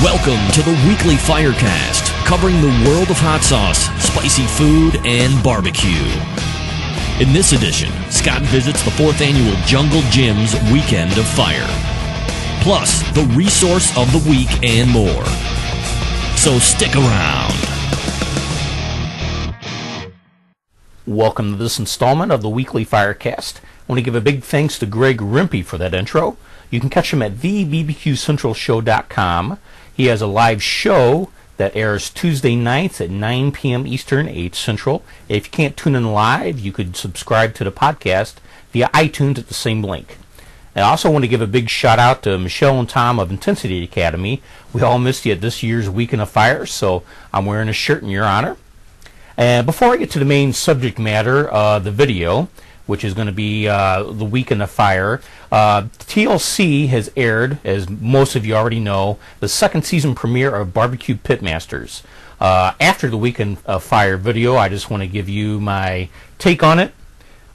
Welcome to the Weekly Firecast, covering the world of hot sauce, spicy food, and barbecue. In this edition, Scott visits the 4th annual Jungle Jim's Weekend of Fire, plus the resource of the week and more. So stick around. Welcome to this installment of the Weekly Firecast. I want to give a big thanks to Greg Rimpey for that intro. You can catch him at thebbqcentralshow.com. He has a live show that airs Tuesday nights at 9 p.m. Eastern, 8 Central. If you can't tune in live, you could subscribe to the podcast via iTunes at the same link. I also want to give a big shout out to Michelle and Tom of Intensity Academy. We all missed you at this year's Weekend of Fire, so I'm wearing a shirt in your honor. And before I get to the main subject matter, the video, which is going to be the Weekend of Fire, TLC has aired, as most of you already know, the second season premiere of BBQ Pitmasters. After the Weekend of Fire video, I just want to give you my take on it,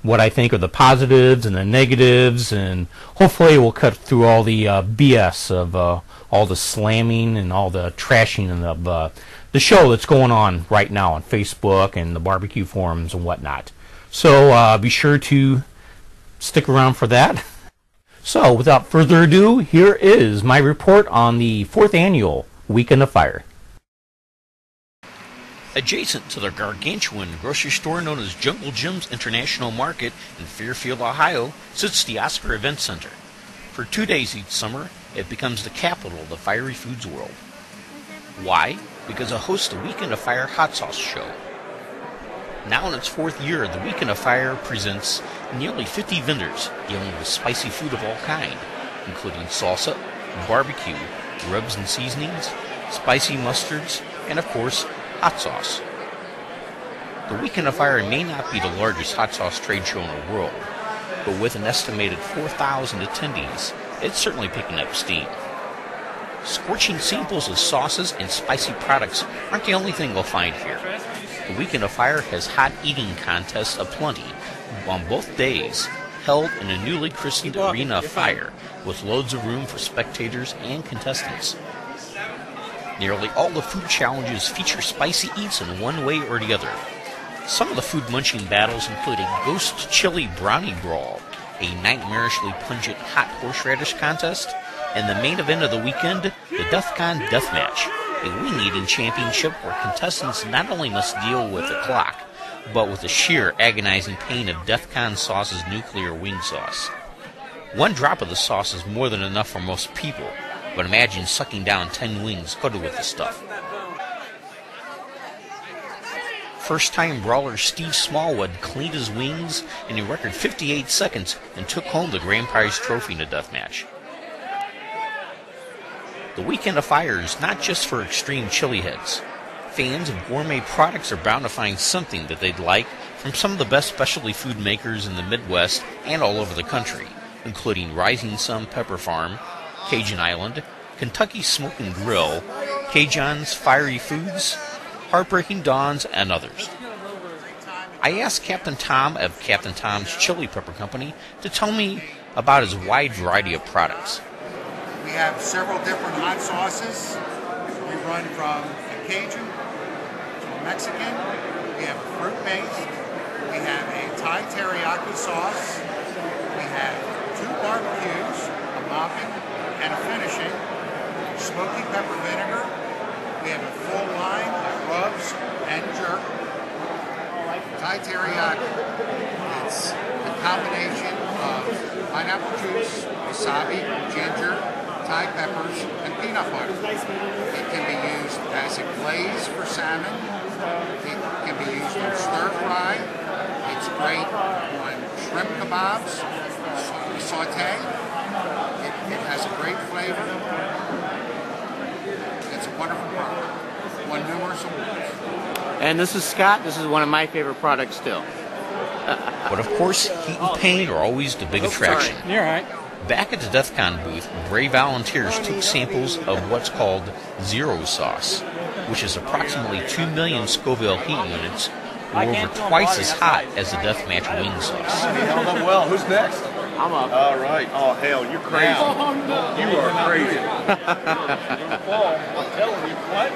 what I think are the positives and the negatives, and hopefully we'll cut through all the BS of all the slamming and all the trashing of the show that's going on right now on Facebook and the barbecue forums and whatnot. So be sure to stick around for that. So without further ado, here is my report on the 4th annual Weekend of Fire. Adjacent to the gargantuan grocery store known as Jungle Jim's International Market in Fairfield, Ohio, sits the Oscar Event Center. For 2 days each summer, it becomes the capital of the fiery foods world. Why? Because it hosts the Weekend of Fire hot sauce show. Now in its 4th year, the Weekend of Fire presents nearly 50 vendors dealing with spicy food of all kind, including salsa, barbecue, rubs and seasonings, spicy mustards, and of course, hot sauce. The Weekend of Fire may not be the largest hot sauce trade show in the world, but with an estimated 4,000 attendees, it's certainly picking up steam. Scorching samples of sauces and spicy products aren't the only thing we'll find here. The Weekend of Fire has hot eating contests aplenty on both days, held in a newly christened Arena of Fire, with loads of room for spectators and contestants. Nearly all the food challenges feature spicy eats in one way or the other. Some of the food-munching battles include a ghost chili brownie brawl, a nightmarishly pungent hot horseradish contest, and the main event of the weekend, the DEFCON Deathmatch, a wing-eating championship where contestants not only must deal with the clock, but with the sheer agonizing pain of DEFCON sauce's nuclear wing sauce. One drop of the sauce is more than enough for most people, but imagine sucking down 10 wings coated with the stuff. First-time brawler Steve Smallwood cleaned his wings in a record 58 seconds and took home the grand prize trophy in the deathmatch. The Weekend of Fire is not just for extreme chili heads. Fans of gourmet products are bound to find something that they'd like from some of the best specialty food makers in the Midwest and all over the country, including Rising Sun Pepper Farm, Cajun Island, Kentucky Smoke and Grill, Cajun's Fiery Foods, Heartbreaking Dawns, and others. I asked Captain Tom of Captain Tom's Chili Pepper Company to tell me about his wide variety of products. We have several different hot sauces. We run from a Cajun to a Mexican. We have a fruit-based. We have a Thai teriyaki sauce. We have 2 barbecues, a Mockin and a finishing, smoky pepper vinegar. We have a full line of rubs and jerk. Thai teriyaki. It's a combination of pineapple juice, wasabi, ginger, Thai peppers, and peanut butter. It can be used as a glaze for salmon. It can be used in stir fry. It's great on shrimp kebabs, saute. It has a great flavor. It's a wonderful product. Won numerous awards. And this is Scott. This is one of my favorite products still. But of course, heat and pain are always the big attraction. You're all right. Back at the DEFCON booth, brave volunteers took samples of what's called zero sauce, which is approximately 2 million Scoville heat units, or over twice as hot as the deathmatch wing sauce. Held up well. Who's next? I'm up. All right. Oh, hell, you're crazy. You are crazy. I'm telling you. What?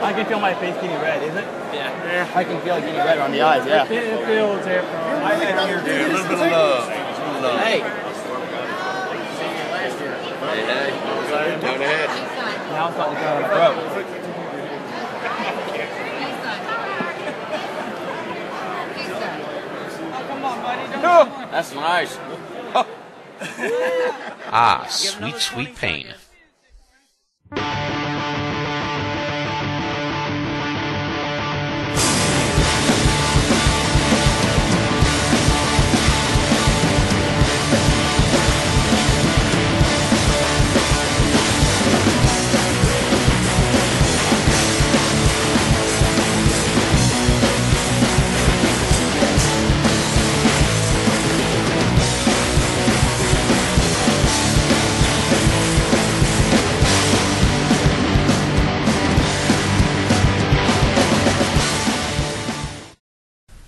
I can feel my face getting red, is it? Yeah. I can feel it getting red on the eyes, yeah. It feels it from my head here. Dude, a little bit of love. Hey. Hey. Down ahead. Now it's starting to go on the throat. That's nice. Ah, sweet, sweet pain.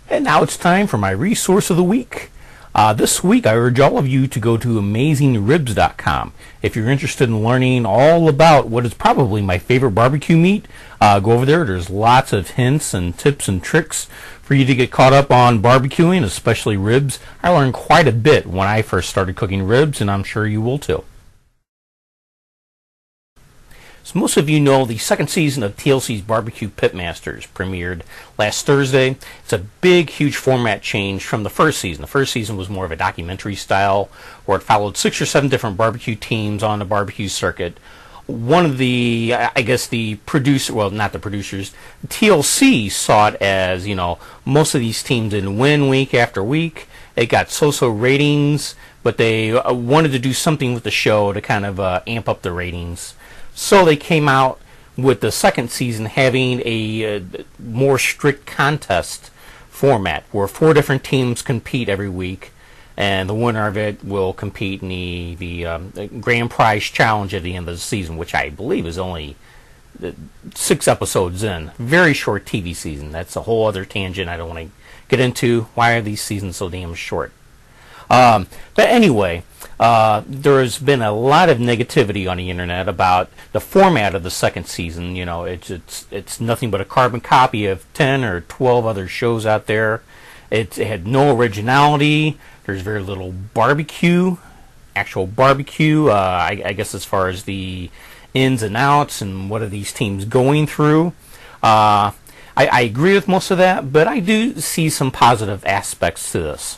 And now it's time for my resource of the week. This week I urge all of you to go to AmazingRibs.com. If you're interested in learning all about what is probably my favorite barbecue meat, go over there. There's lots of hints and tips and tricks for you to get caught up on barbecuing, especially ribs. I learned quite a bit when I first started cooking ribs, and I'm sure you will too. So most of you know the second season of TLC's BBQ Pitmasters premiered last Thursday. It's a big, huge format change from the first season. The first season was more of a documentary style, where it followed 6 or 7 different barbecue teams on the barbecue circuit. One of the, I guess the producer, well, not the producers, TLC saw it as, you know, most of these teams didn't win week after week. It got so-so ratings, but they wanted to do something with the show to kind of amp up the ratings. So they came out with the second season having a more strict contest format where 4 different teams compete every week, and the winner of it will compete in the grand prize challenge at the end of the season, which I believe is only 6 episodes in. Very short TV season. That's a whole other tangent I don't want to get into. Why are these seasons so damn short? But anyway, there has been a lot of negativity on the internet about the format of the second season. You know, it's nothing but a carbon copy of 10 or 12 other shows out there. It had no originality. There's very little barbecue, actual barbecue. I guess as far as the ins and outs and what are these teams going through. I agree with most of that, but I do see some positive aspects to this.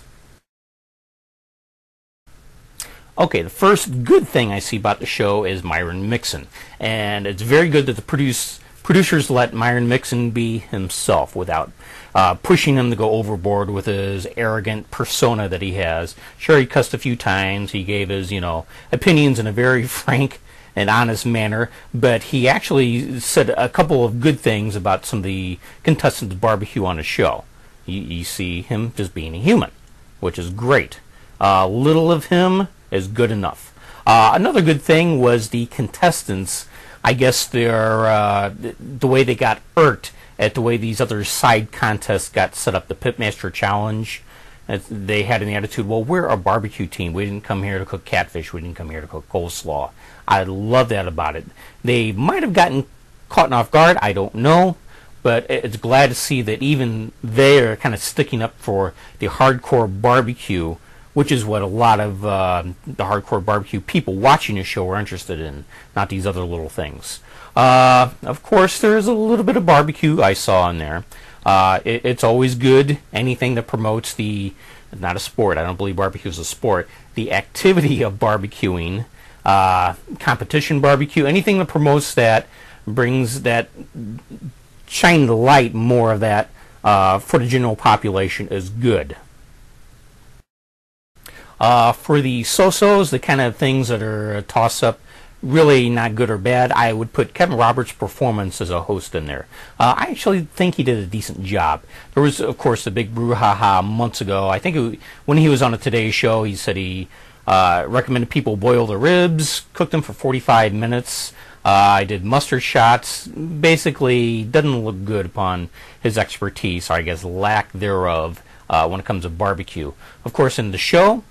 Okay, the first good thing I see about the show is Myron Mixon, and it's very good that the producers let Myron Mixon be himself without pushing him to go overboard with his arrogant persona that he has. Sure, he cussed a few times, he gave his, you know, opinions in a very frank and honest manner, but he actually said a couple of good things about some of the contestants' barbecue on the show. You see him just being a human, which is great. Little of him is good enough. Another good thing was the contestants. I guess their the way they got irked at the way these other side contests got set up. The Pitmaster Challenge, they had an attitude, well, we're a barbecue team. We didn't come here to cook catfish. We didn't come here to cook coleslaw. I love that about it. They might have gotten caught off guard. I don't know. But it's glad to see that even they're kind of sticking up for the hardcore barbecue, which is what a lot of the hardcore barbecue people watching the show are interested in, not these other little things. Of course, there's a little bit of barbecue I saw in there. It's always good. Anything that promotes not a sport, I don't believe barbecue is a sport, the activity of barbecuing, competition barbecue, anything that promotes that, brings that, shine the light more of that for the general population is good. For the so-sos, the kind of things that are a toss-up, really not good or bad, I would put Kevin Roberts' performance as a host in there. I actually think he did a decent job. There was, of course, the big brouhaha months ago. I think when he was on a Today Show, he said he recommended people boil the ribs, cook them for 45 minutes. I did mustard shots. Basically, doesn't look good upon his expertise, or I guess lack thereof, when it comes to barbecue. Of course, in the show,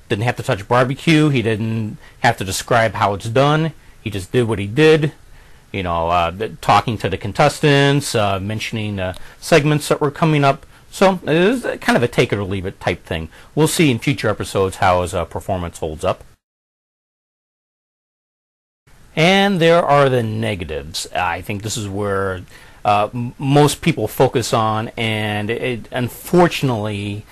Didn't have to touch barbecue. He didn't have to describe how it's done. He just did what he did. You know, talking to the contestants, mentioning segments that were coming up. So it is kind of a take it or leave it type thing. We'll see in future episodes how his performance holds up. And there are the negatives. I think this is where most people focus on, and unfortunately,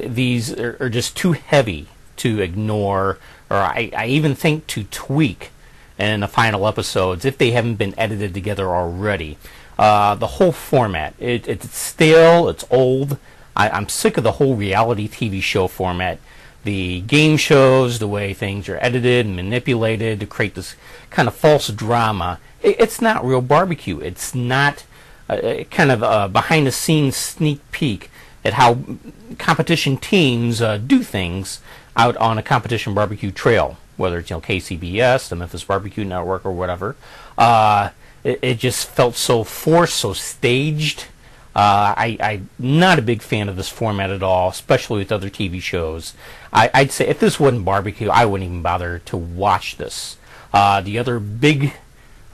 these are just too heavy to ignore, or I even think to tweak in the final episodes if they haven't been edited together already. The whole format, it's stale, it's old. I'm sick of the whole reality TV show format. The game shows, the way things are edited and manipulated to create this kind of false drama. It's not real barbecue. It's not kind of a behind-the-scenes sneak peek at how competition teams do things out on a competition barbecue trail, whether it's KCBS, the Memphis Barbecue Network, or whatever. It just felt so forced, so staged. I'm not a big fan of this format at all, especially with other TV shows. I'd say if this wasn't barbecue, I wouldn't even bother to watch this. The other big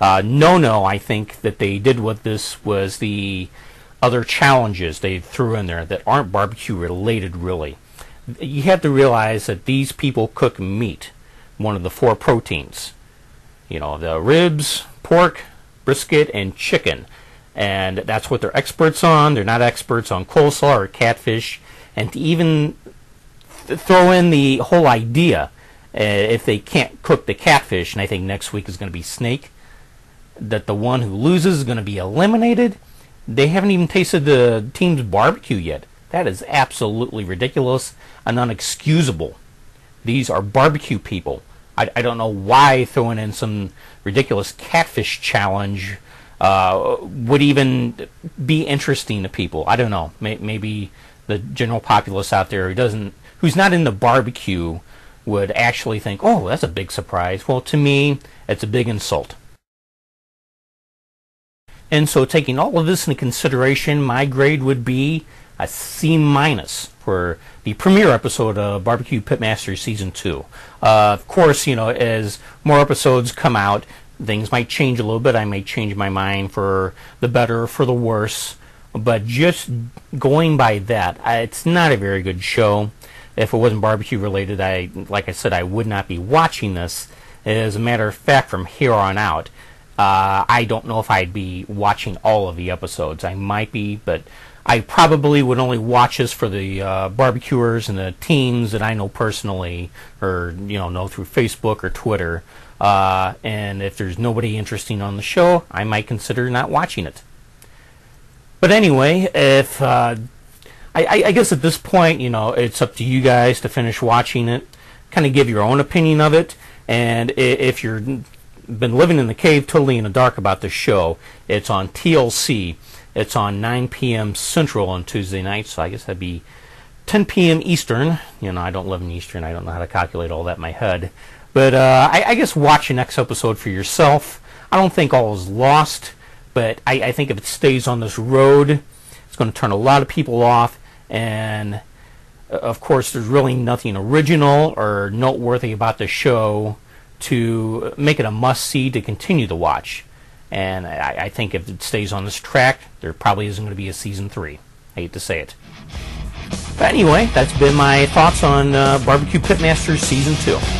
no-no, I think, that they did with this was the other challenges they threw in there that aren't barbecue related, really. You have to realize that these people cook meat, one of the 4 proteins. The ribs, pork, brisket, and chicken. And that's what they're experts on. They're not experts on coleslaw or catfish. And to even throw in the whole idea, if they can't cook the catfish, and I think next week is going to be snake, that the one who loses is going to be eliminated. They haven't even tasted the team's barbecue yet. That is absolutely ridiculous and unexcusable. These are barbecue people. I don't know why throwing in some ridiculous catfish challenge would even be interesting to people. I don't know. Maybe the general populace out there who's not into barbecue would actually think, oh, that's a big surprise. Well, to me, it's a big insult. And so taking all of this into consideration, my grade would be a C- for the premiere episode of BBQ Pitmasters Season 2. Of course, as more episodes come out, things might change a little bit. I may change my mind for the better or for the worse. But just going by that, it's not a very good show. If it wasn't barbecue related, like I said, I would not be watching this. As a matter of fact, from here on out, I don't know if I'd be watching all of the episodes. I might be, but I probably would only watch this for the barbecuers and the teams that I know personally, or know through Facebook or Twitter. And if there's nobody interesting on the show, I might consider not watching it. But anyway, if I guess at this point, it's up to you guys to finish watching it, kind of give your own opinion of it, and if you're been living in the cave totally in the dark about this show, it's on TLC. It's on 9 p.m. Central on Tuesday night, so I guess that'd be 10 p.m. Eastern. I don't live in Eastern. I don't know how to calculate all that in my head. But I guess watch the next episode for yourself. I don't think all is lost, but I think if it stays on this road, it's going to turn a lot of people off. And, of course, there's really nothing original or noteworthy about the show to make it a must-see to continue to watch. And I think if it stays on this track, there probably isn't going to be a Season 3. I hate to say it. But anyway, that's been my thoughts on BBQ Pitmasters Season 2.